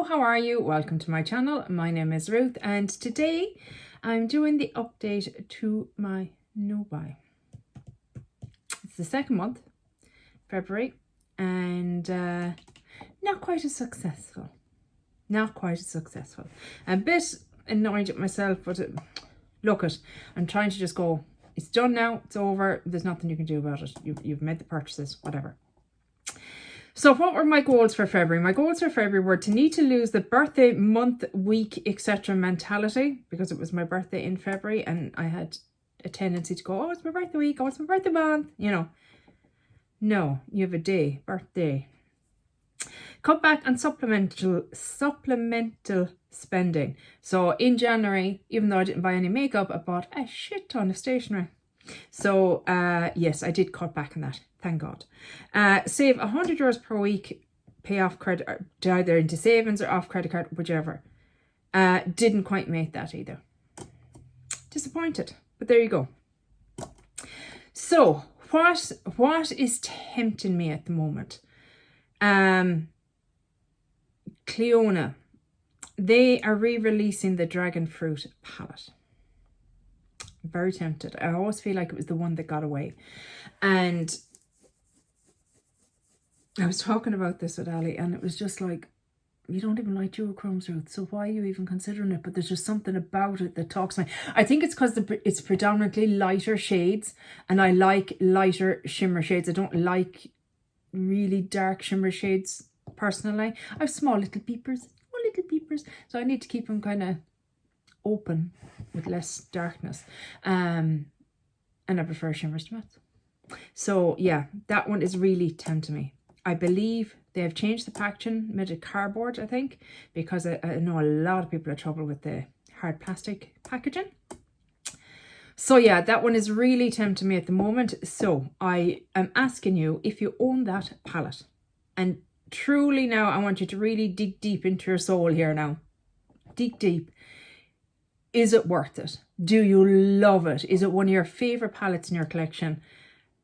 how are you? Welcome to my channel. My name is Ruth and today I'm doing the update to my no-buy. It's the second month, February, and not quite as successful. Not quite as successful. A bit annoyed at myself, but look it, I'm trying to just go, it's done now, it's over, there's nothing you can do about it. You've made the purchases, whatever. So what were my goals for February? My goals for February were to need to lose the birthday, month, week, etc. mentality, because it was my birthday in February and I had a tendency to go, oh, it's my birthday week, oh, it's my birthday month, you know. No, you have a day, birthday. Cut back on supplemental spending. So in January, even though I didn't buy any makeup, I bought a shit ton of stationery. So yes, I did cut back on that. Thank God. Save €100 per week, pay off credit, either into savings or off credit card, whichever. Didn't quite make that either. Disappointed, but there you go. So what is tempting me at the moment? Cleona, they are re-releasing the dragon fruit palette. Very tempted. I always feel like it was the one that got away. And I was talking about this with Ali and it was just like, you don't even like duochrome, Ruth, so why are you even considering it? But there's just something about it that talks to me. I think it's because it's predominantly lighter shades and I like lighter shimmer shades. I don't like really dark shimmer shades personally. I have small little peepers, so I need to keep them kind of open with less darkness. And I prefer shimmers to mattes. So yeah, that one is really tempting me. I believe they have changed the packaging, made it cardboard, I think, because I know a lot of people have trouble with the hard plastic packaging. So yeah, that one is really tempting me at the moment. So I am asking you if you own that palette. And truly now, I want you to really dig deep into your soul here now. Dig deep. Is it worth it? Do you love it? Is it one of your favourite palettes in your collection?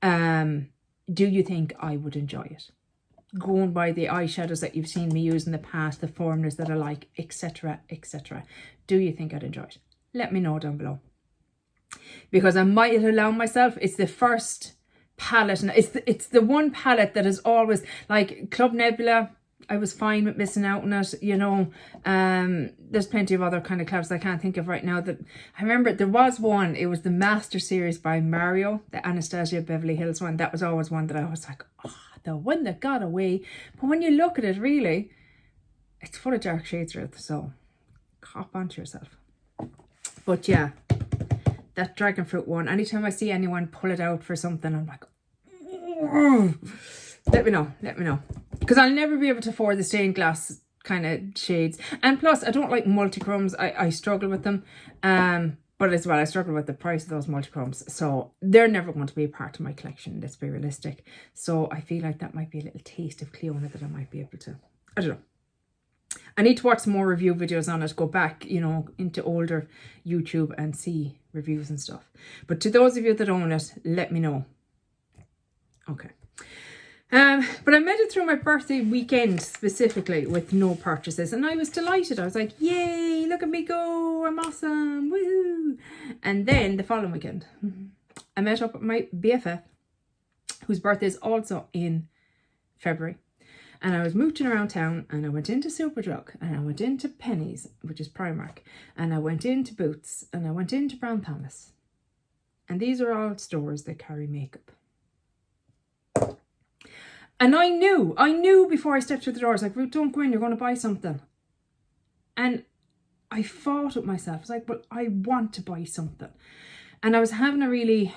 Do you think I would enjoy it? Going by the eyeshadows that you've seen me use in the past, the formulas that I like, etc, etc. Do you think I'd enjoy it? Let me know down below. Because I might allow myself, it's the first palette, and it's the one palette that is always, like Club Nebula, I was fine with missing out on it, you know. There's plenty of other kind of clubs I can't think of right now. That I remember there was one, it was the Master Series by Mario, the Anastasia Beverly Hills one. That was always one that I was like, oh, the one that got away. But when you look at it, really, it's full of dark shades, Ruth, so cop onto yourself. But yeah, that dragon fruit one, anytime I see anyone pull it out for something, I'm like, oh, let me know. Because I'll never be able to afford the stained glass kind of shades. And plus, I don't like multi-chromes. I struggle with them. But as well, I struggle with the price of those multi-chromes. So they're never going to be a part of my collection. Let's be realistic. So I feel like that might be a little taste of Cleona that I might be able to, I don't know. I need to watch some more review videos on it. Go back, you know, into older YouTube and see reviews and stuff. But to those of you that own it, let me know. Okay. But I made it through my birthday weekend specifically with no purchases, and I was delighted. I was like, yay, look at me go, I'm awesome, woo! And then the following weekend, I met up with my BFF, whose birthday is also in February, and I was mooching around town, and I went into Superdrug, and I went into Penny's, which is Primark, and I went into Boots, and I went into Brown Thomas, and these are all stores that carry makeup. And I knew before I stepped through the doors, like, Ruth, don't go in, you're going to buy something. And I fought with myself. I was like, well, I want to buy something. And I was having I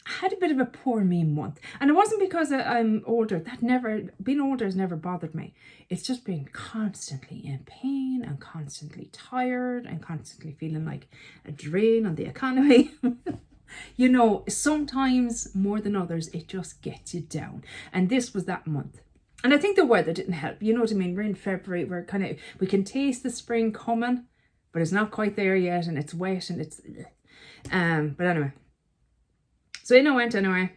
had a bit of a poor me month. And it wasn't because I'm older. Being older has never bothered me. It's just being constantly in pain and constantly tired and constantly feeling like a drain on the economy. You know, sometimes more than others, it just gets you down. And this was that month. And I think the weather didn't help. You know what I mean? We're in February. We can taste the spring coming, but it's not quite there yet. And it's wet and it's... But anyway. So in I went anyway.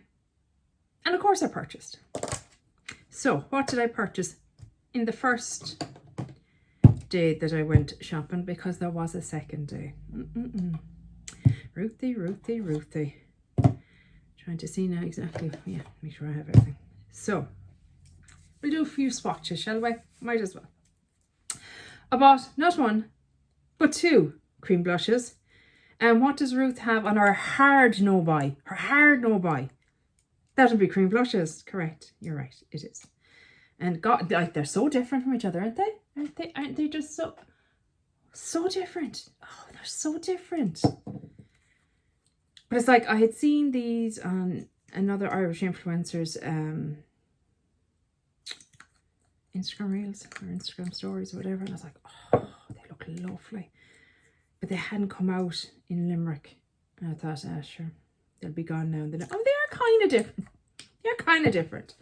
And of course I purchased. So what did I purchase in the first day that I went shopping because there was a second day. Ruthie. Trying to see now exactly. Yeah, make sure I have everything. So, we'll do a few swatches, shall we? Might as well. I bought not one, but 2 cream blushes. And what does Ruth have on her hard no buy? Her hard no buy. That'll be cream blushes. Correct. You're right. It is. And God, like, they're so different from each other, aren't they? Aren't they just so different? Oh, they're so different. But it's like I had seen these on another Irish influencer's Instagram reels or Instagram stories or whatever. And I was like, oh, they look lovely. But they hadn't come out in Limerick. And I thought, sure, they'll be gone now. And then, oh, they are kind of different. They're kind of different.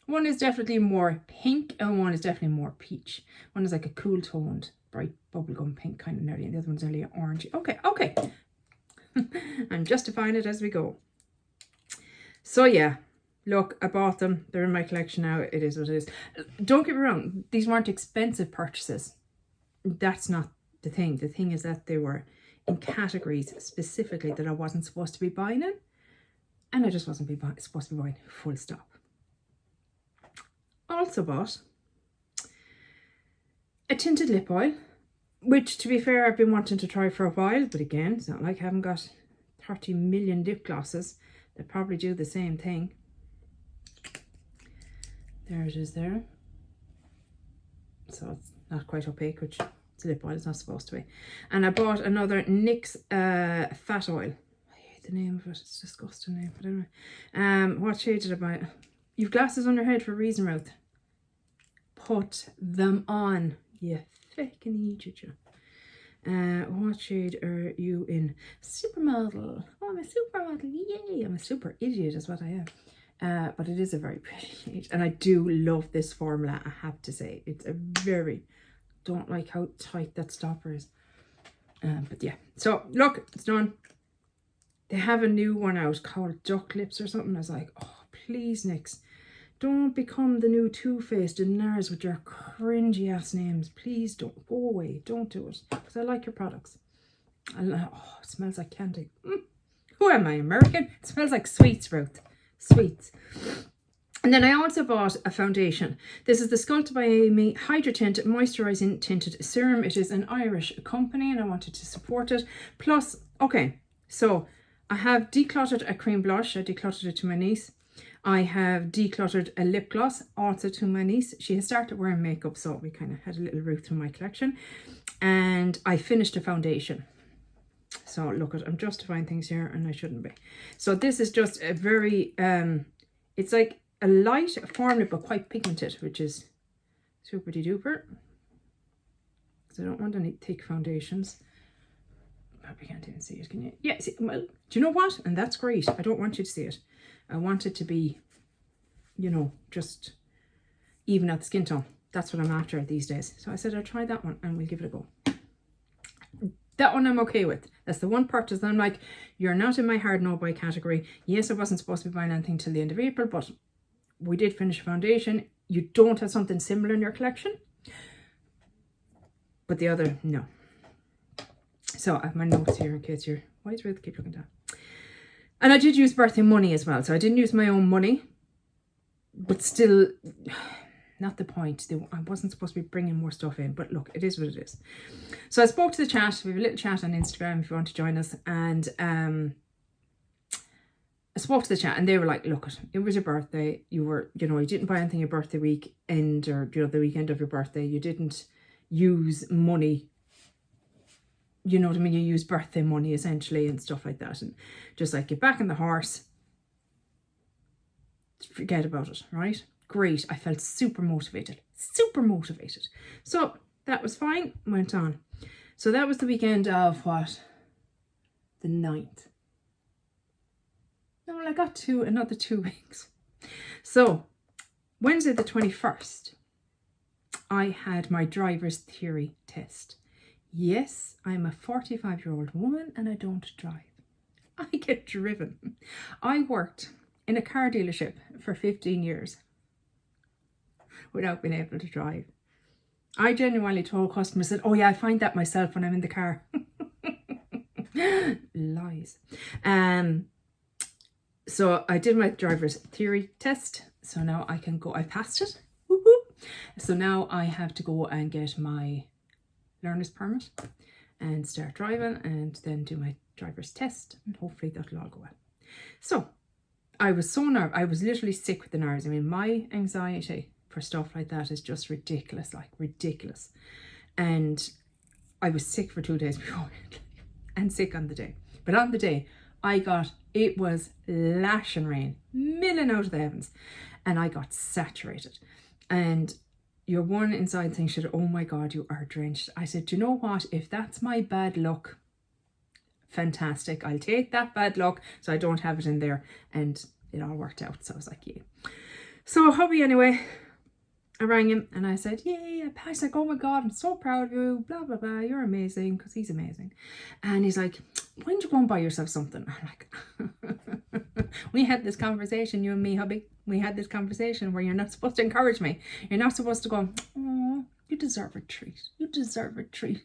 One is definitely more pink and one is definitely more peach. One is like a cool toned, bright bubblegum pink kind of nerdy, and the other one's nearly orangey. Okay. I'm justifying it as we go. So yeah, look, I bought them. They're in my collection now. It is what it is. Don't get me wrong, these weren't expensive purchases. That's not the thing. The thing is that they were in categories specifically that I wasn't supposed to be buying in. And I just wasn't supposed to be buying, full stop. Also bought a tinted lip oil, which to be fair I've been wanting to try for a while, but again, it's not like I haven't got 30 million lip glosses that probably do the same thing. There it is there. So it's not quite opaque, which it's lip oil, it's not supposed to be. And I bought another NYX fat oil. I hate the name of it, it's a disgusting name, but anyway. What shade did I buy? You've glasses on your head for a reason, Ruth. Put them on, you fucking idiot, you. What shade are you in? Supermodel. Oh, I'm a supermodel. Yay! I'm a super idiot is what I am. But it is a very pretty shade. And I do love this formula, I have to say. It's a very... Don't like how tight that stopper is. But yeah. So, look, it's done. They have a new one out called Duck Lips or something. I was like, oh, please, NYX. Don't become the new Too Faced and NARS with your cringy ass names. Please don't. Go away. Don't do it. Because I like your products. Oh, it smells like candy. Who am I, American? It smells like sweets, Ruth. Sweets. And then I also bought a foundation. This is the Sculpted by Amy Hydra Tint Moisturising Tinted Serum. It is an Irish company and I wanted to support it. Plus, okay, so I have decluttered a cream blush. I decluttered it to my niece. I have decluttered a lip gloss also to my niece. She has started wearing makeup, so we kind of had a little route through my collection. And I finished a foundation. So look, I'm justifying things here and I shouldn't be. So this is just a very, it's like a light formula but quite pigmented, which is super duper. Because I don't want any thick foundations. Probably can't even see it, can you? Yeah, see, well, do you know what? And that's great. I don't want you to see it. I want it to be, you know, just even out the skin tone. That's what I'm after these days. So I said I'll try that one and we'll give it a go. That one I'm okay with. That's the one purchase that I'm like, you're not in my hard no buy category. Yes, I wasn't supposed to be buying anything till the end of April, but we did finish a foundation. You don't have something similar in your collection. But the other, no. So I have my notes here in case you're, why is Ruth keep looking down? And I did use birthday money as well. So I didn't use my own money. But still, not the point. I wasn't supposed to be bringing more stuff in. But look, it is what it is. So I spoke to the chat. We have a little chat on Instagram if you want to join us. And I spoke to the chat and they were like, look, it was your birthday. You were, you know, you didn't buy anything your birthday weekend or, you know, the weekend of your birthday. You didn't use money. You know what I mean? You use birthday money essentially and stuff like that. And just like get back on the horse. Forget about it, right? Great. I felt super motivated. Super motivated. So that was fine. Went on. So that was the weekend of what? The 9th. No, I got another 2 weeks. So Wednesday the 21st, I had my driver's theory test. Yes, I'm a 45-year-old woman and I don't drive. I get driven. I worked in a car dealership for 15 years without being able to drive. I genuinely told customers that, oh yeah, I find that myself when I'm in the car. Lies. So I did my driver's theory test. So now I can go, I passed it. Woo-hoo. So now I have to go and get my learner's permit and start driving and then do my driver's test, and hopefully that'll all go well. So I was so nervous. I was literally sick with the nerves. I mean, my anxiety for stuff like that is just ridiculous, like ridiculous. And I was sick for 2 days before and sick on the day. But on the day, it was lashing rain, milling out of the heavens, and I got saturated. And your one inside thing should, oh my God, you are drenched. I said, do you know what? If that's my bad luck, fantastic. I'll take that bad luck so I don't have it in there. And it all worked out. So I was like, yeah. So hubby, anyway, I rang him and I said, yay, I passed. Like, oh my God, I'm so proud of you. Blah, blah, blah. You're amazing, because he's amazing. And he's like, why don't you go and buy yourself something? I'm like, we had this conversation, you and me, hubby. We had this conversation where you're not supposed to encourage me. You're not supposed to go, oh, you deserve a treat. You deserve a treat.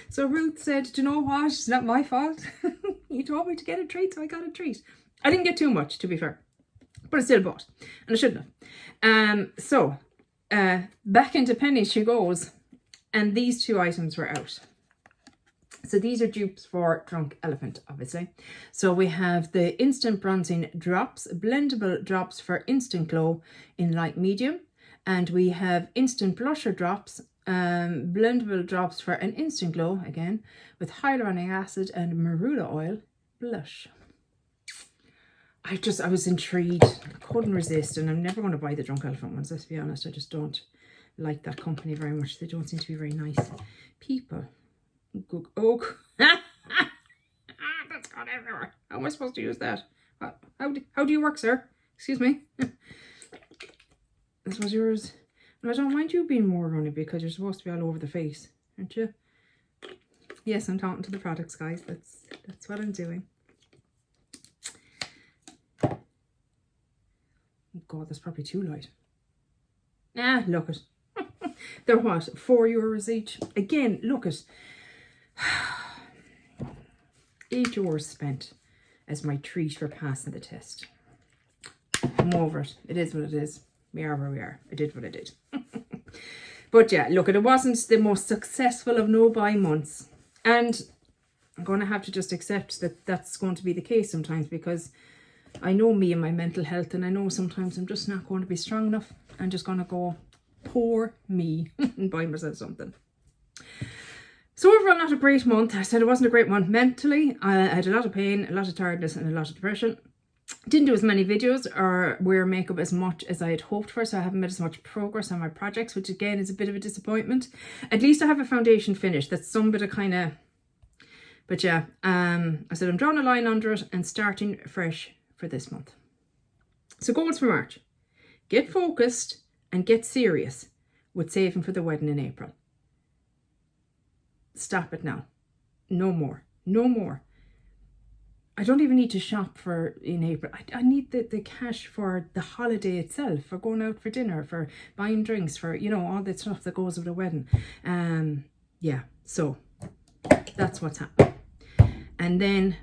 So Ruth said, do you know what? It's not my fault. You told me to get a treat, so I got a treat. I didn't get too much, to be fair, but I still bought, and I shouldn't have. So back into Penny she goes, and these 2 items were out. So these are dupes for Drunk Elephant, obviously. So we have the Instant Bronzing Drops, blendable drops for instant glow in light medium. And we have Instant Blusher Drops, blendable drops for an instant glow, again, with hyaluronic acid and marula oil blush. I was intrigued. I couldn't resist, and I'm never going to buy the Drunk Elephant ones, let's be honest. I just don't like that company very much. They don't seem to be very nice people. Oh, that's gone everywhere. How am I supposed to use that? How do you work, sir? Excuse me. This was yours. And I don't mind you being more runny, because you're supposed to be all over the face, aren't you? Yes, I'm talking to the products, guys. That's what I'm doing. Oh God, that's probably too light. Look it. They're what? €4 each. Again, look it. €8 spent as my treat for passing the test. I'm over it. It is what it is. We are where we are. I did what I did. But yeah, look, it wasn't the most successful of no-buy months. And I'm going to have to just accept that that's going to be the case sometimes, because I know me and my mental health, and I know sometimes I'm just not going to be strong enough. I'm just going to go, poor me, and buy myself something. So overall, not a great month. I said it wasn't a great month mentally. I had a lot of pain, a lot of tiredness, and a lot of depression. Didn't do as many videos or wear makeup as much as I had hoped for, so I haven't made as much progress on my projects, which again is a bit of a disappointment. At least I have a foundation finished. That's some bit of kind of... But yeah, I said I'm drawing a line under it and starting fresh for this month. So goals for March. Get focused and get serious with saving for the wedding in April. Stop it now. No more. No more. I don't even need to shop for in April. I need the cash for the holiday itself, for going out for dinner, for buying drinks, for, you know, all the stuff that goes with a wedding. Yeah, so that's what's happening. And then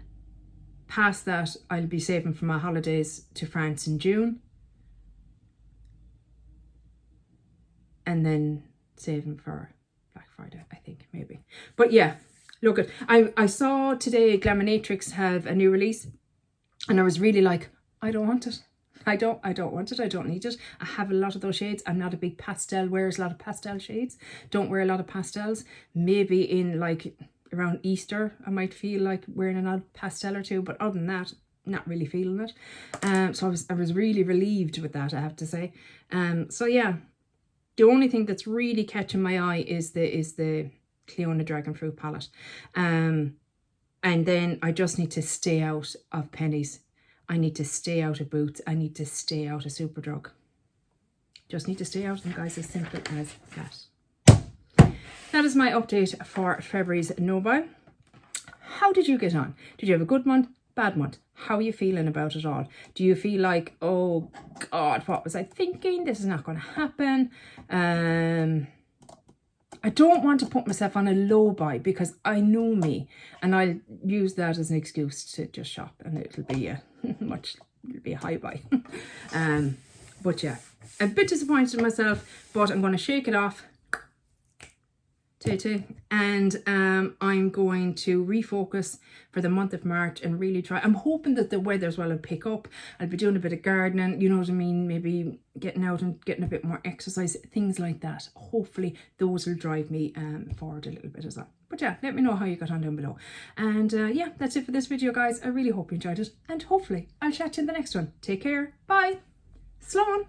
past that, I'll be saving for my holidays to France in June. And then saving for Black Friday, I think, maybe. But yeah. Look, I saw today Glaminatrix have a new release, and I was really like, I don't want it. I don't want it. I don't need it. I have a lot of those shades. I'm not a big pastel, wears a lot of pastel shades. Don't wear a lot of pastels. Maybe in like around Easter, I might feel like wearing an odd pastel or two, but other than that, not really feeling it. So I was really relieved with that, I have to say. So yeah, the only thing that's really catching my eye is the Cleona Dragon Fruit palette. And then I just need to stay out of Pennies. I need to stay out of Boots. I need to stay out of Superdrug. Just need to stay out of them, guys, as simple as that. That is my update for February's No Buy. How did you get on? Did you have a good month? Bad month? How are you feeling about it all? Do you feel like, oh God, what was I thinking? This is not going to happen. I don't want to put myself on a low buy because I know me, and I'll use that as an excuse to just shop, and it'll be a high buy. But yeah, a bit disappointed in myself, but I'm going to shake it off. And I'm going to refocus for the month of March and really try. I'm hoping that the weather as well will pick up. I'll be doing a bit of gardening, you know what I mean, maybe getting out and getting a bit more exercise, things like that. Hopefully those will drive me forward a little bit as well. But yeah, let me know how you got on down below. And yeah, that's it for this video, guys. I really hope you enjoyed it, and hopefully I'll chat to you in the next one. Take care. Bye. Slán.